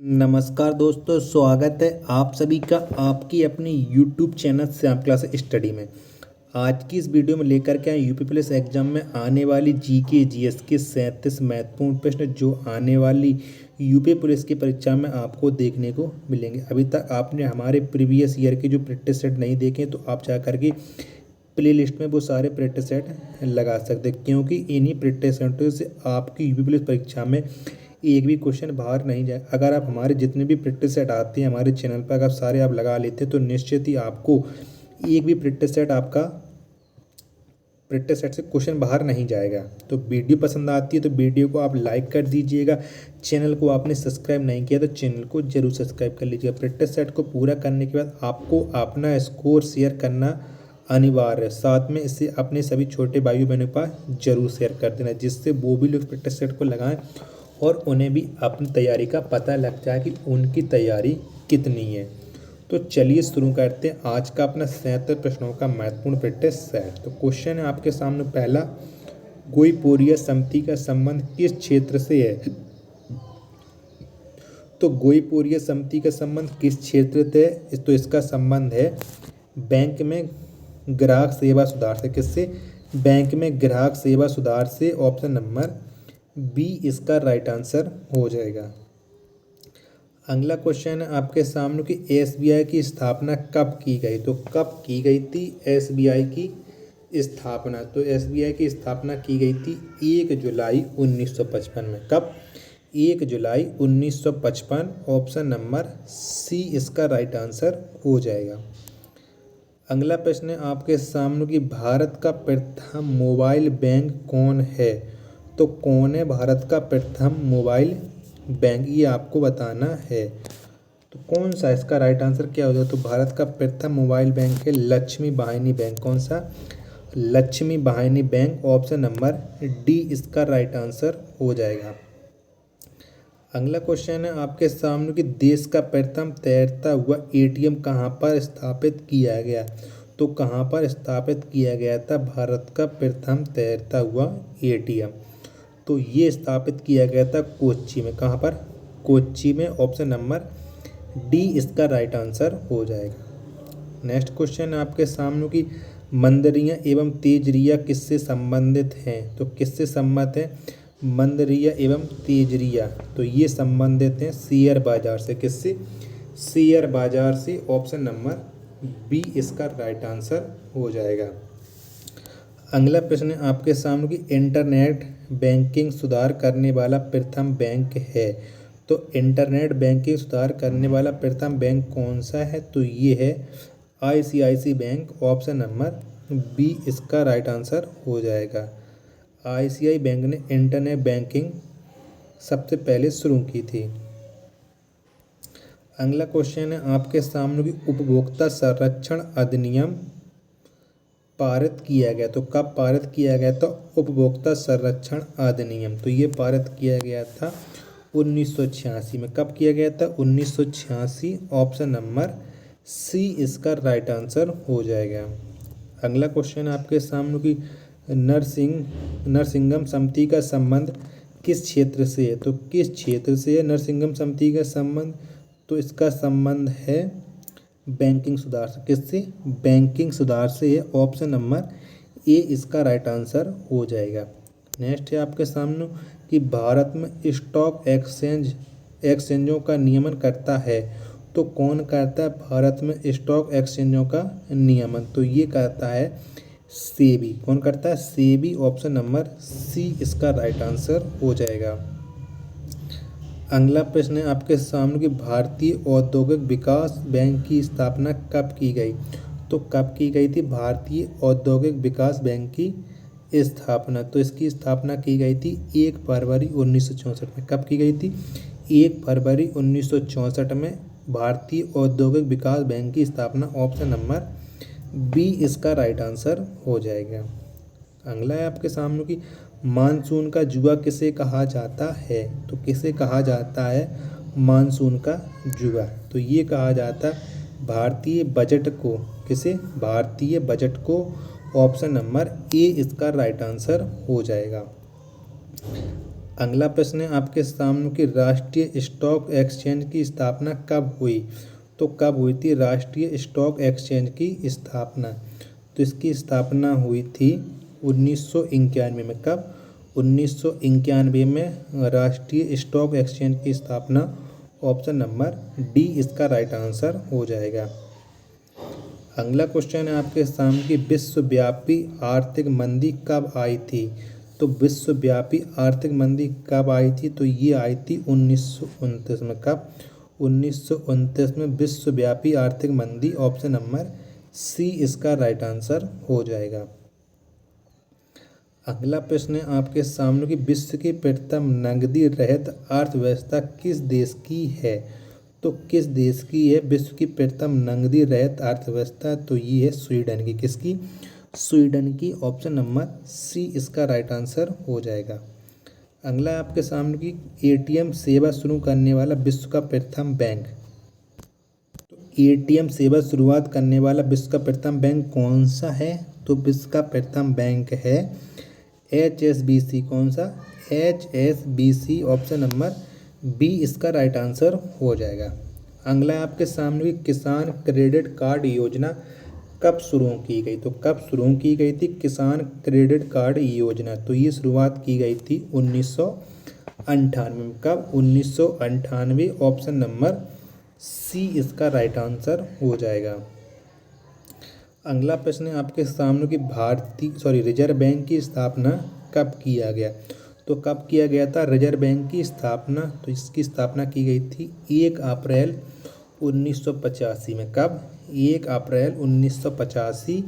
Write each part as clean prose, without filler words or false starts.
नमस्कार दोस्तों, स्वागत है आप सभी का आपकी अपनी YouTube channel Shyam class study में। आज की इस वीडियो में लेकर के आए यूपी पुलिस एग्जाम में आने वाली जीके जीएस के 37 महत्वपूर्ण प्रश्न जो आने वाली यूपी पुलिस की परीक्षा में आपको देखने को मिलेंगे। अभी तक आपने हमारे प्रीवियस ईयर के जो प्रैक्टिस सेट नहीं देखे तो आप जा करके प्ले लिस्ट में वो सारे प्रैक्टिस सेट लगा सकते हैं, क्योंकि इन्हीं प्रैक्टिस सेटों से आपकी यूपी पुलिस परीक्षा में एक भी क्वेश्चन बाहर नहीं जाए। अगर आप हमारे जितने भी प्रैक्टिस सेट आते हैं हमारे चैनल पर अगर सारे आप लगा लेते हैं तो निश्चित ही आपको एक भी प्रैक्टिस सेट से क्वेश्चन बाहर नहीं जाएगा। तो वीडियो पसंद आती है तो वीडियो को आप लाइक कर दीजिएगा। चैनल को आपने सब्सक्राइब नहीं किया तो चैनल को जरूर सब्सक्राइब कर लीजिएगा। प्रैक्टिस सेट को पूरा करने के बाद आपको अपना स्कोर शेयर करना अनिवार्य है। साथ में इसे अपने सभी छोटे भाई बहनों के पास जरूर शेयर कर देना, जिससे वो भी लोग प्रैक्टिस सेट को लगाएं और उन्हें भी अपनी तैयारी का पता लग जाए कि उनकी तैयारी कितनी है। तो चलिए शुरू करते हैं आज का अपना 77 प्रश्नों का महत्वपूर्ण प्रैक्टिस सेट। तो क्वेश्चन है आपके सामने पहला, गोईपोरिया समिति का संबंध किस क्षेत्र से है? तो गोईपोरिया समिति का संबंध किस क्षेत्र से है? तो इसका संबंध है बैंक में ग्राहक सेवा सुधार से। किससे? बैंक में ग्राहक सेवा सुधार से। ऑप्शन नंबर बी इसका राइट आंसर हो जाएगा। अगला क्वेश्चन है आपके सामने कि एसबीआई की स्थापना कब की गई? तो कब की गई थी एसबीआई की स्थापना? तो एसबीआई की स्थापना की गई थी 1 जुलाई 1955 में। कब? 1 जुलाई 1955। ऑप्शन नंबर सी इसका राइट आंसर हो जाएगा। अगला प्रश्न है आपके सामने कि भारत का प्रथम मोबाइल बैंक कौन है? तो कौन है भारत का प्रथम मोबाइल बैंक, ये आपको बताना है। तो कौन सा इसका राइट आंसर क्या हो जाएगा? तो भारत का प्रथम मोबाइल बैंक है लक्ष्मी वाहिनी बैंक। कौन सा? लक्ष्मी वाहिनी बैंक। ऑप्शन नंबर डी इसका राइट आंसर हो जाएगा। अगला क्वेश्चन है आपके सामने कि देश का प्रथम तैरता हुआ एटीएम कहाँ पर स्थापित किया गया? तो कहाँ पर स्थापित किया गया था भारत का प्रथम तैरता हुआ एटीएम? तो ये स्थापित किया गया था कोच्चि में। कहाँ पर? कोच्चि में। ऑप्शन नंबर डी इसका राइट आंसर हो जाएगा। नेक्स्ट क्वेश्चन है आपके सामने कि मंदरिया एवं तेजरिया किससे संबंधित हैं? तो किससे संबंधित है मंदरिया एवं तेजरिया? तो ये संबंधित हैं शेयर बाजार से। किससे? शेयर बाजार से। ऑप्शन नंबर बी इसका राइट आंसर हो जाएगा। अगला प्रश्न है आपके सामने कि इंटरनेट बैंकिंग सुधार करने वाला प्रथम बैंक है। तो इंटरनेट बैंकिंग सुधार करने वाला प्रथम बैंक कौन सा है? तो ये है ICICI bank. Option number B इसका राइट आंसर हो जाएगा। आईसीआई बैंक ने इंटरनेट बैंकिंग सबसे पहले शुरू की थी। अगला क्वेश्चन है आपके सामने कि उपभोक्ता संरक्षण अधिनियम पारित किया गया। तो कब पारित किया गया था उपभोक्ता संरक्षण अधिनियम? तो ये पारित किया गया था 1986 में। कब किया गया था? 1986। ऑप्शन नंबर सी इसका राइट आंसर हो जाएगा। अगला क्वेश्चन आपके सामने कि नरसिंगम समिति का संबंध किस क्षेत्र से है? तो किस क्षेत्र से है नरसिंगम समिति का संबंध? तो इसका संबंध है बैंकिंग सुधार से। किससे? बैंकिंग सुधार से है। ऑप्शन नंबर ए इसका राइट आंसर हो जाएगा। नेक्स्ट है आपके सामने कि भारत में स्टॉक एक्सचेंजों का नियमन करता है। तो कौन करता है भारत में स्टॉक एक्सचेंजों का नियमन? तो ये करता है सेबी। कौन करता है? सेबी। ऑप्शन नंबर सी इसका राइट आंसर हो जाएगा। अगला प्रश्न है आपके सामने कि भारतीय औद्योगिक विकास बैंक की स्थापना कब की गई? तो कब की गई थी भारतीय औद्योगिक विकास बैंक की स्थापना? तो इसकी स्थापना की गई थी 1 फरवरी 1964 में। कब की गई थी? 1 फरवरी 1964 में भारतीय औद्योगिक विकास बैंक की स्थापना। ऑप्शन नंबर बी इसका राइट आंसर हो जाएगा। अगला है आपके सामने कि मानसून का जुआ किसे कहा जाता है? तो किसे कहा जाता है मानसून का जुआ? तो ये कहा जाता है भारतीय बजट को। किसे? भारतीय बजट को। ऑप्शन नंबर ए इसका राइट आंसर हो जाएगा। अगला प्रश्न है आपके सामने कि राष्ट्रीय स्टॉक एक्सचेंज की स्थापना कब हुई। तो कब हुई थी राष्ट्रीय स्टॉक एक्सचेंज की स्थापना। तो इसकी स्थापना हुई थी 1991 में। कब? 1991 में राष्ट्रीय स्टॉक एक्सचेंज की स्थापना। ऑप्शन नंबर डी इसका राइट आंसर हो जाएगा। अगला क्वेश्चन है आपके सामने कि विश्वव्यापी आर्थिक मंदी कब आई थी। तो विश्वव्यापी आर्थिक मंदी कब आई थी। तो ये आई थी 1929 में। कब? 1929 में विश्वव्यापी आर्थिक मंदी। ऑप्शन नंबर सी इसका राइट आंसर हो जाएगा। अगला प्रश्न है आपके सामने कि विश्व की प्रथम नगदी रहित अर्थव्यवस्था किस देश की है। तो किस देश की है विश्व की प्रथम नगदी रहित अर्थव्यवस्था। तो ये है स्वीडन की। किसकी? स्वीडन की। ऑप्शन नंबर सी इसका राइट आंसर हो जाएगा। अगला आपके सामने की एटीएम सेवा शुरू करने वाला विश्व का प्रथम बैंक। तो एटीएम सेवा शुरुआत करने वाला विश्व का प्रथम बैंक कौन सा है। तो विश्व का प्रथम बैंक है HSBC। कौन सा? HSBC। ऑप्शन नंबर बी इसका राइट आंसर हो जाएगा। अगला है आपके सामने भी किसान क्रेडिट कार्ड योजना कब शुरू की गई। तो कब शुरू की गई थी किसान क्रेडिट कार्ड योजना। तो ये शुरुआत की गई थी 1998 में। कब? 1998। ऑप्शन नंबर सी इसका राइट आंसर हो जाएगा। अगला प्रश्न है आपके सामने कि रिजर्व बैंक की स्थापना कब किया गया। तो कब किया गया था रिजर्व बैंक की स्थापना। तो इसकी स्थापना की गई थी 1 अप्रैल 1985 में। कब? 1 अप्रैल 1985।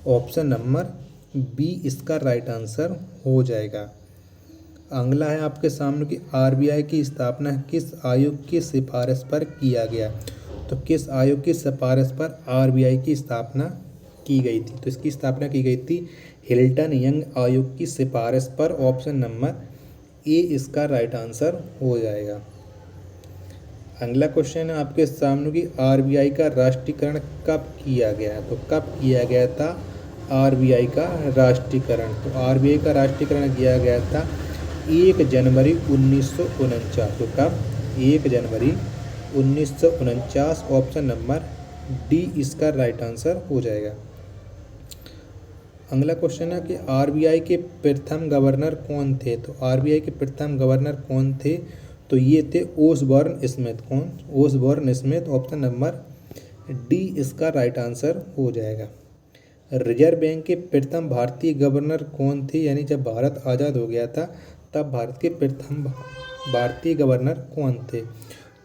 ऑप्शन नंबर बी इसका राइट आंसर हो जाएगा। अगला है आपके सामने कि आरबीआई की स्थापना किस आयोग की सिफारिश पर किया गया। तो किस आयोग की सिफारिश पर आरबीआई की स्थापना की गई थी। तो इसकी स्थापना की गई थी हिल्टन यंग आयोग की सिफारिश पर। ऑप्शन नंबर ए इसका राइट आंसर हो जाएगा। अगला क्वेश्चन है आपके सामने कि आरबीआई का राष्ट्रीयकरण कब किया गया। तो कब किया गया था आरबीआई का राष्ट्रीयकरण। तो आरबीआई का राष्ट्रीयकरण किया गया था 1 जनवरी 1949। तो कब? 1 जनवरी 1949। ऑप्शन नंबर डी इसका राइट आंसर हो जाएगा। अगला क्वेश्चन है कि आरबीआई के प्रथम गवर्नर कौन थे। तो आरबीआई के प्रथम गवर्नर कौन थे। तो ये थे ओसबॉर्न स्मिथ। कौन? Osborne Smith. Option number D इसका राइट आंसर हो जाएगा। रिजर्व बैंक के प्रथम भारतीय गवर्नर कौन थे। यानी जब भारत आज़ाद हो गया था तब भारत के प्रथम भारतीय गवर्नर कौन थे।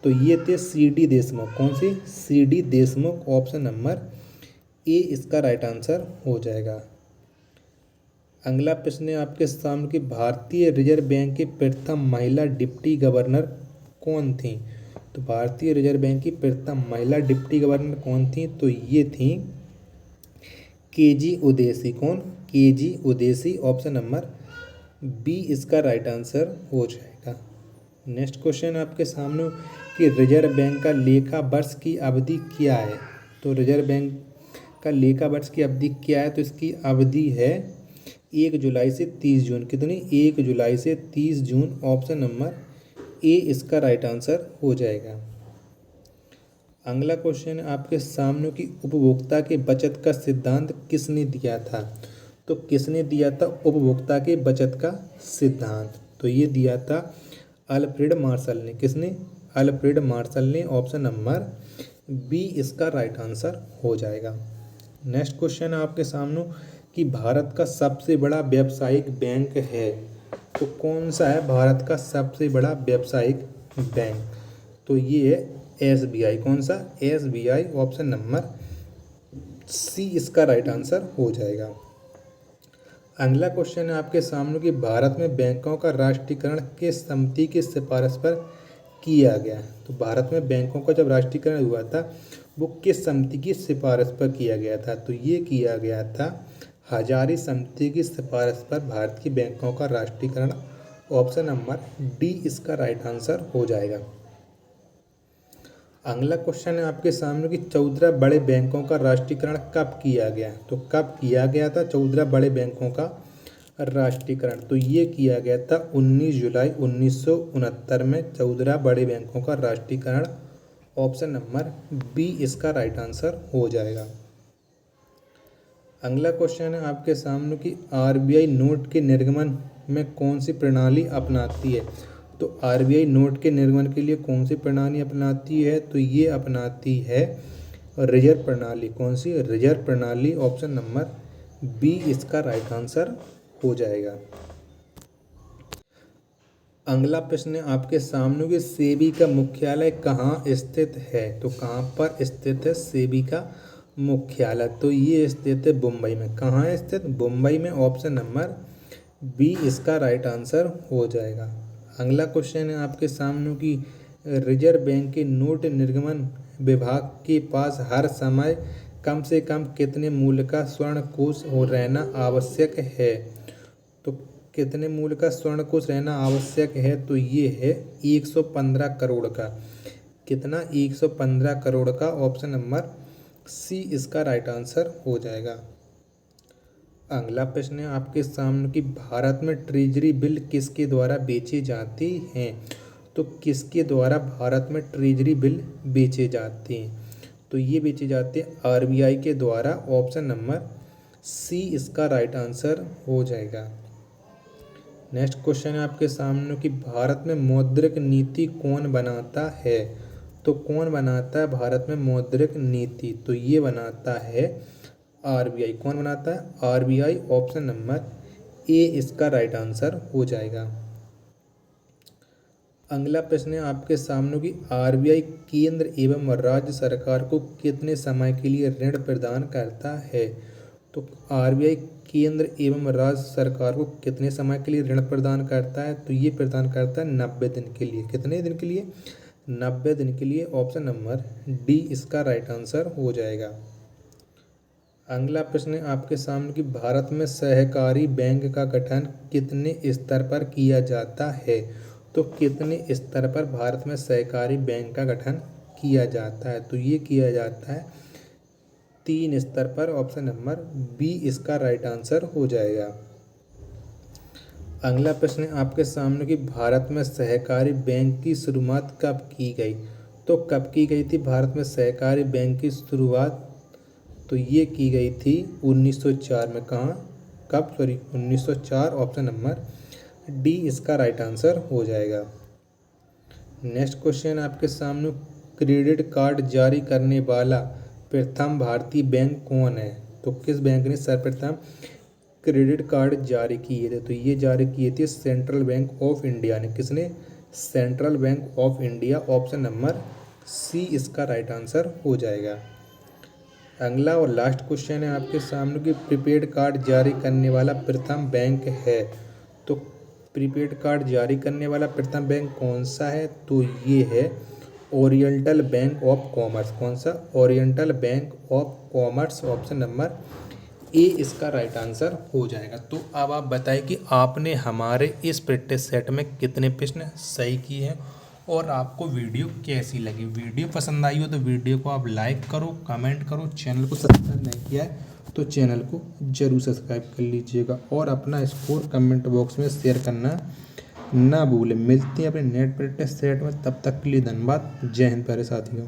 तो ये थे CD देशमुख। कौन से? CD Deshmukh. Option number A इसका राइट आंसर हो जाएगा। अगला प्रश्न है आपके सामने कि भारतीय रिजर्व बैंक की प्रथम महिला डिप्टी गवर्नर कौन थी। तो भारतीय रिजर्व बैंक की प्रथम महिला डिप्टी गवर्नर कौन थी। तो ये थी KG उदेसी। कौन? KG Udeshi. Option number B इसका राइट आंसर हो जाएगा। नेक्स्ट क्वेश्चन आपके सामने कि रिजर्व बैंक का लेखा वर्ष की अवधि क्या है। तो रिजर्व बैंक का लेखा वर्ष की अवधि क्या है। तो इसकी अवधि है 1 जुलाई से 30 जून। कितनी? 1 जुलाई से 30 जून। ऑप्शन नंबर ए इसका राइट आंसर हो जाएगा। अगला क्वेश्चन है आपके सामने कि उपभोक्ता के बचत का सिद्धांत किसने दिया था। तो किसने दिया था उपभोक्ता के बचत का सिद्धांत। तो ये दिया था अल्फ्रेड मार्शल ने। किसने? अल्फ्रेड मार्शल ने। ऑप्शन नंबर बी इसका राइट आंसर हो जाएगा। नेक्स्ट क्वेश्चन है आपके सामने कि भारत का सबसे बड़ा व्यावसायिक बैंक है। तो कौन सा है भारत का सबसे बड़ा व्यावसायिक बैंक। तो ये है SBI। कौन सा? SBI। ऑप्शन नंबर सी इसका राइट आंसर हो जाएगा। अगला क्वेश्चन है आपके सामने कि भारत में बैंकों का राष्ट्रीयकरण किस समिति की सिफारिश पर किया गया। तो भारत में बैंकों का जब राष्ट्रीयकरण हुआ था वो किस समिति की सिफारिश पर किया गया था। तो ये किया गया था हजारी समिति की सिफारिश पर भारत की बैंकों का राष्ट्रीयकरण। ऑप्शन नंबर डी इसका राइट आंसर हो जाएगा। अगला क्वेश्चन है आपके सामने कि 14 बड़े बैंकों का राष्ट्रीयकरण कब किया गया। तो कब किया गया था 14 बड़े बैंकों का राष्ट्रीयकरण। तो ये किया गया था 19 जुलाई 1969 में 14 बड़े बैंकों का राष्ट्रीयकरण। ऑप्शन नंबर बी इसका राइट आंसर हो जाएगा। अगला क्वेश्चन है आपके सामने कि आरबीआई नोट के निर्गमन में कौन सी प्रणाली अपनाती है। तो आरबीआई नोट के निर्गमन के लिए कौन सी प्रणाली अपनाती है, तो ये अपनाती है रिजर्व प्रणाली। कौन सी? रिजर्व प्रणाली। ऑप्शन नंबर बी इसका राइट आंसर हो जाएगा। अगला प्रश्न है आपके सामने कि सेबी का मुख्यालय कहाँ स्थित है। तो कहाँ पर स्थित है सेबी का मुख्यालय? तो ये स्थित है मुंबई में। कहाँ है स्थित? मुंबई में। ऑप्शन नंबर बी इसका राइट आंसर हो जाएगा। अगला क्वेश्चन है आपके सामने कि रिजर्व बैंक के नोट निर्गमन विभाग के पास हर समय कम से कम कितने मूल्य का स्वर्ण कोष रहना आवश्यक है। तो कितने मूल्य का स्वर्ण कोष रहना आवश्यक है? तो ये है 115 करोड़ का। कितना? 115 करोड़ का। ऑप्शन नंबर सी इसका राइट आंसर हो जाएगा। अगला प्रश्न है आपके सामने कि भारत में ट्रेजरी बिल किसके द्वारा बेचे जाते हैं। तो किसके द्वारा भारत में ट्रेजरी बिल बेचे जाते हैं? तो ये बेचे जाते हैं आरबीआई के द्वारा। ऑप्शन नंबर सी इसका राइट आंसर हो जाएगा। नेक्स्ट क्वेश्चन है आपके सामने कि भारत में मौद्रिक नीति कौन बनाता है। तो कौन बनाता है भारत में मौद्रिक नीति? तो ये बनाता है आरबीआई। कौन बनाता है? आरबीआई। ऑप्शन नंबर ए इसका राइट आंसर हो जाएगा। अगला प्रश्न है आपके सामने कि आरबीआई केंद्र एवं राज्य सरकार को कितने समय के लिए ऋण प्रदान करता है। तो आरबीआई केंद्र एवं राज्य सरकार को कितने समय के लिए ऋण प्रदान करता है? तो ये प्रदान करता है 90 दिन के लिए। कितने दिन के लिए? 90 दिन के लिए। ऑप्शन नंबर डी इसका राइट आंसर हो जाएगा। अगला प्रश्न है आपके सामने कि भारत में सहकारी बैंक का गठन कितने स्तर पर किया जाता है। तो कितने स्तर पर भारत में सहकारी बैंक का गठन किया जाता है? तो ये किया जाता है 3 स्तर पर। ऑप्शन नंबर बी इसका राइट आंसर हो जाएगा। अगला प्रश्न है आपके सामने कि भारत में सहकारी बैंक की शुरुआत कब की गई। तो कब की गई थी भारत में सहकारी बैंक की शुरुआत? तो ये की गई थी 1904 में। कहाँ? कब? सॉरी 1904। ऑप्शन नंबर डी इसका राइट आंसर हो जाएगा। नेक्स्ट क्वेश्चन आपके सामने क्रेडिट कार्ड जारी करने वाला प्रथम भारतीय बैंक कौन है। तो किस बैंक ने सर्वप्रथम क्रेडिट कार्ड जारी किए थे? तो ये जारी किए थे सेंट्रल बैंक ऑफ इंडिया ने। किसने? Central bank of India. Option number C इसका राइट आंसर हो जाएगा। अगला और लास्ट क्वेश्चन है आपके सामने कि प्रीपेड कार्ड जारी करने वाला प्रथम बैंक है। तो प्रीपेड कार्ड जारी करने वाला प्रथम बैंक कौन सा है? तो ये है ओरिएंटल बैंक ऑफ कॉमर्स। कौन सा? Oriental bank of commerce. Option number A इसका राइट आंसर हो जाएगा। तो अब आप बताएं कि आपने हमारे इस प्रैक्टिस सेट में कितने प्रश्न सही किए हैं और आपको वीडियो कैसी लगी। वीडियो पसंद आई हो तो वीडियो को आप लाइक करो, कमेंट करो। चैनल को सब्सक्राइब नहीं किया है तो चैनल को जरूर सब्सक्राइब कर लीजिएगा और अपना स्कोर कमेंट बॉक्स में शेयर करना ना भूलें। मिलते हैं अपने नेट प्रैक्टिस सेट में, तब तक के लिए धन्यवाद। जय हिंद प्यारे साथियों।